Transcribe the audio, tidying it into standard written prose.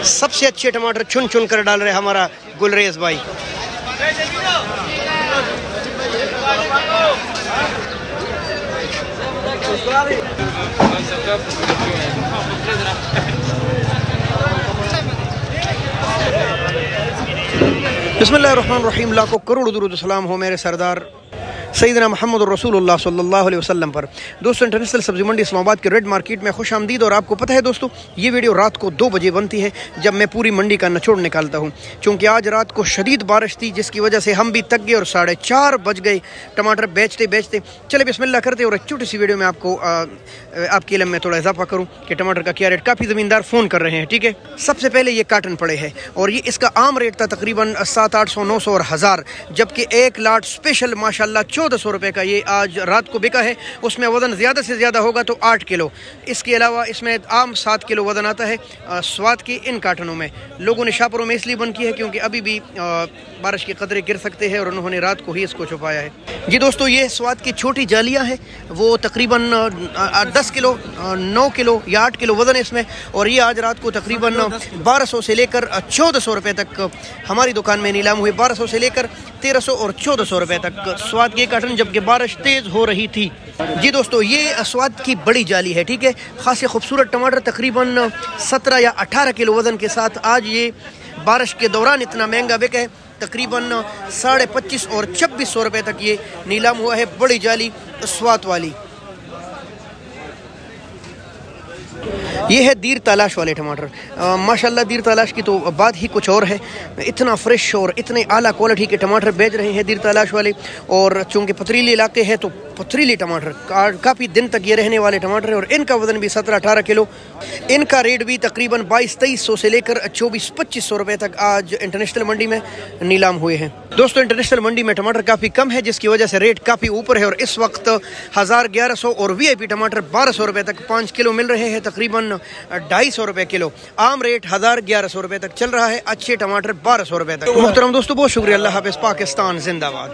सबसे अच्छे टमाटर चुन चुन कर डाल रहे हमारा गुलरेज भाई। बिस्मिल्लाहिर्रहमानिर्रहीम। लाखों करोड़ दुरूद सलाम हो मेरे सरदार सैयदना मोहम्मद रसूलुल्लाह सल्लल्लाहु अलैहि वसल्लम पर। दोस्तों, इंटरनेशनल सब्जी मंडी इस्लामाबाद के रेड मार्केट में खुश आमदीद। और आपको पता है दोस्तों, ये वीडियो रात को 2 बजे बनती है जब मैं पूरी मंडी का निचोड़ निकालता हूँ, क्योंकि आज रात को शदीद बारिश थी जिसकी वजह से हम भी थक गए और 4:30 बज गए टमाटर बेचते बेचते। चले बिस्मिल्लाह करते और एक छोटी सी वीडियो में आपको आपके इल्म में थोड़ा इजाफा करूँ कि टमाटर का क्या रेट। काफ़ी ज़मींदार फ़ोन कर रहे हैं, ठीक है। सबसे पहले ये काटन पड़े है और ये इसका आम रेट था तकरीबन 700-800 900 और 1000, जबकि एक लाट स्पेशल माशाल्लाह 1400 रुपये का ये आज रात को बिका है। उसमें वज़न ज़्यादा से ज़्यादा होगा तो 8 किलो। इसके अलावा इसमें आम 7 किलो वज़न आता है स्वाद की इन काटनों में। लोगों ने शापरों में इसलिए बंद की है क्योंकि अभी भी बारिश के कतरे गिर सकते हैं और उन्होंने रात को ही इसको छुपाया है। जी दोस्तों, ये स्वाद की छोटी जालियाँ हैं, वो तकरीबन 10 किलो 9 किलो या 8 किलो वज़न है इसमें। और ये आज रात को तकरीबन 1200 से लेकर 1400 रुपये तक हमारी दुकान में नीलाम हुए। 1200 से लेकर 1300 और 1400 रुपये तक स्वाद की काटन, जबकि बारिश तेज़ हो रही थी। जी दोस्तों, ये स्वाद की बड़ी जाली है, ठीक है। खासी खूबसूरत टमाटर तकरीबन 17 या 18 किलो वज़न के साथ आज ये बारिश के दौरान इतना महंगा बिका है। तकरीबन 2550 और 2600 रुपये तक ये नीलाम हुआ है, बड़ी जाली स्वाद वाली। ये है दीर तलाश वाले टमाटर। माशाल्लाह दीर तलाश की तो बात ही कुछ और है। इतना फ्रेश और इतने आला क्वालिटी के टमाटर बेच रहे हैं दीर तलाश वाले। और चूँकि पथरीली इलाके हैं तो पथरीली टमाटर काफ़ी दिन तक ये रहने वाले टमाटर है। और इनका वज़न भी 17-18 किलो। इनका रेट भी तकरीबन 2200-2300 से लेकर 2400-2500 रुपये तक आज इंटरनेशनल मंडी में नीलाम हुए हैं। दोस्तों, इंटरनेशनल मंडी में टमाटर काफ़ी कम है जिसकी वजह से रेट काफ़ी ऊपर है। और इस वक्त 1000-1100 और VIP टमाटर 1200 रुपये तक 5 किलो मिल रहे हैं, तकरीबन 250 रुपये किलो। आम रेट 1000-1100 रुपये तक चल रहा है, अच्छे टमाटर 1200 रुपये तक। मुहतरम दोस्तों, बहुत शुक्रिया। अल्लाह हाफ़िज़। पाकिस्तान जिंदाबाद।